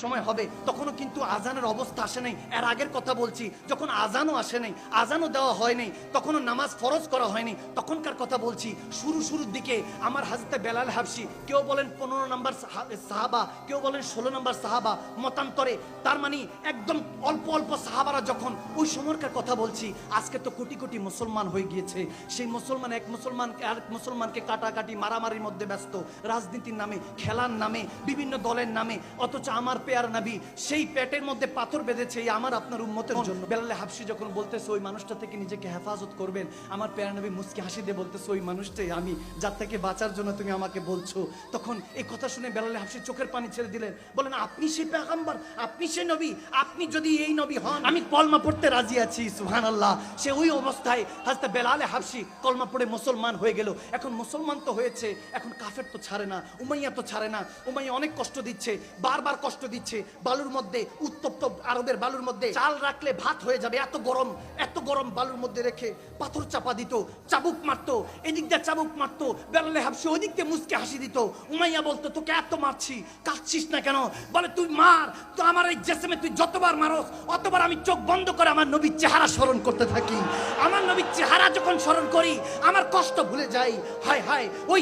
সময় হবে তখনও কিন্তু আজানের অবস্থা আসে নাই। এর আগের কথা বলছি, যখন আজানও আসে নাই, আজানও দেওয়া হয় নাই, তখনও নামাজ ফরজ করা হয়নি, তখনকার কথা বলছি। শুরুর দিকে আমার হযরত বেলাল হাবশী, কেউ বলেন 15 নম্বর সাহাবা, কেউ বলেন 16 নম্বর সাহাবা, মতান্তরে, তার মানে একদম অল্প অল্প সাহাবারা যখন, ওই সময়কার কথা বলছি। আজকে তো কোটি কোটি মুসলমান হয়ে গিয়েছে। সেই মুসলমান এক মুসলমানকে কাটাকাটি মারামারির মধ্যে ব্যস্ত, রাজনীতির নামে, খেলার নামে, বিভিন্ন দলের নামে। অথচ আমার পেয়ার নবী সেই পেটের মধ্যে পাথর বেঁধেছে আমার আপনার উম্মতের জন্য। বেলাল হাবশী যখন বলতেছে ওই মানুষটা থেকে নিজেকে হেফাজত করবেন, আমার পেয়ার নবী মুস্কি হাসি দিয়ে বলতেছে ওই মানুষটাই আমি, যার থেকে বাঁচার জন্য তুমি আমাকে বলছো। তখন এই কথা শুনে বেলাল হাবশী চোখের পানি ছেড়ে দিলেন, বলেন আপনি সেই পেগম্বর, আপনি সেই নবী, আপনি যদি এই নবী হন আমি কলমা পড়তে রাজি আছি। সুবহানাল্লাহ। সে ওই অবস্থায় হযরত বেলাল হাবশী কলমা পড়ে মুসলমান হয়ে গেল। এখন মুসলমান তো হয়েছে, এখন কাফের তো ছাড়ে না, উমাইয়া তো ছাড়ে না। উমাইয়া অনেক কষ্ট দিচ্ছে, বারবার কষ্ট দিচ্ছে। বালুর মধ্যে, উত্তপ্ত আরবের বালুর মধ্যে চাল রাখলে ভাত হয়ে যাবে, এত গরম বালুর মধ্যে রেখে পাথর চাপা দিত, চাবুক মারতো, এদিক দিয়ে চাবুক মারতো। বেলাল হাবশী ওই দিক দিয়ে মুস্কি হাসি দিত। উমাইয়া বলতো তোকে এত মারছি, কাঁদছিস না কেন? বলে তুই মার, তো আমার এই জেসেমে তুই যতবার মারস অতবার আমি চোখ বন্ধ করে আমার নবীর চেহারা স্মরণ করতে থাকি। আমার নবীর চেহারা যখন স্মরণ করি আমার কষ্ট ভুলে যাই। হায় হায়, ওই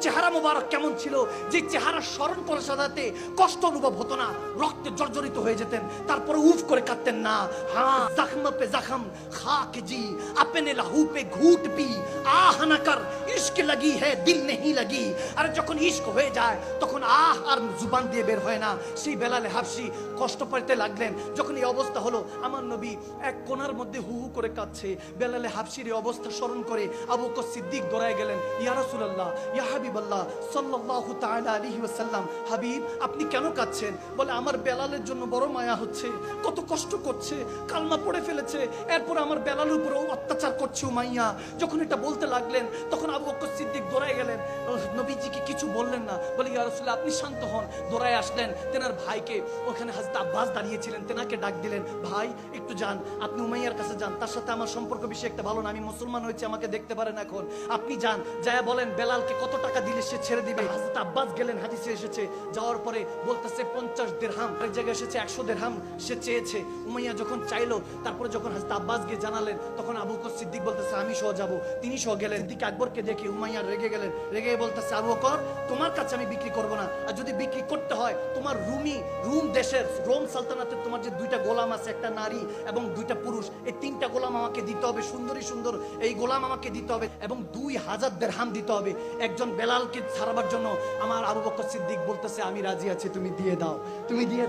চেহারা মোবারক কেমন ছিল, যে চেহারা স্মরণ করার সাথে কষ্ট অনুভব হতো না, রক্তে জর্জরিত হয়ে যেতেন, তারপরে উফ করে কাঁদতেন না। হ্যাঁ, জখম পে জখম খাক জি, আপনে লাহু পে ঘুট পি, আহ না কর ইশক লাগি है दिल नहीं लगी। আরে যখন ইশক হয়ে যায় তখন আহ আর জুবান দিয়ে বের হয় না। সেই বেলাল হাবশী কষ্ট পেতে লাগলেন। যখন এই অবস্থা হলো, আমার নবী এক কোণার মধ্যে হু হু করে কাঁদছে। বেলাল হাবশীর এই অবস্থা স্মরণ করে আবু বকর সিদ্দিক দৌড়ায় গেলেন, ইয়া রাসূলুল্লাহ, ইয়া হাবিবাল্লাহ সাল্লাল্লাহু তাআলা আলাইহি ওয়াসাল্লাম, হাবিব আপনি কেন কাঁদছেন? বলে আমার বেলালের জন্য বড় মায়া হচ্ছে, কত কষ্ট করছে, কালমা পড়ে ফেলেছে, এরপর আমার বেলালের উপরেও অত্যাচার করছে উমাইয়া। যখন এটা বলতে লাগলেন তখন আবু বকর সিদ্দিক দৌড়ায় গেলেন, নবীজিকে কিছু বললেন না। বলে ইয়া রাসূলুল্লাহ আপনি শান্ত হন। দৌড়ায় আসলেন, তেনার ভাইকে, ওখানে হযরত আব্বাস দাঁড়িয়েছিলেন, তেনাকে ডাক দিলেন, ভাই একটু যান, আপনি উমাইয়ার কাছে যান, তার সাথে আমার সম্পর্ক বেশি একটা ভালো না, আমি মুসলমান হয়েছি, আমাকে দেখতে পারেন এখন, আপনি যান, যায়া বলেন বেলালকে কত টাকা দিলে সে ছেড়ে দিবে। হযরত আব্বাস গেলেন, হাদিসে এসেছে, যাওয়ার পরে বলতেছে 50 দিরহাম, এক জায়গায় এসেছে 100 দিরহাম সে চেয়েছে। উমাইয়া যখন চাইলো, তারপরে যখন হযরত আব্বাস গিয়ে জানালেন, তখন আবু বকর সিদ্দিক বলতেছে আমি সহ যাব। তিনি সহ গেলেন। সিদ্দিক আকবরকে দেখে উমাইয়া রেগে গেলেন, রেগে বলতেছে আবু বকর তোমার কাছে আমি বিক্রি করব না, আর যদি বিক্রি করতে হয় তোমার রোম দেশের, রোম সালতানাতের তোমার যে 2টা গোলাম আছে, একটা নারী এবং 2টা পুরুষ, এই 3টা গোলাম আমাকে দিতে হবে, সুন্দরী সুন্দর এই গোলাম আমাকে দিতে হবে, এবং 2000 দিরহাম দিতে হবে একজন বেলালকে ছাড়াবার জন্য। আমার আবু বকর সিদ্দিক বলতেছে আমি রাজি আছি, তুমি দিয়ে দাও, তুমি দিয়ে দাও।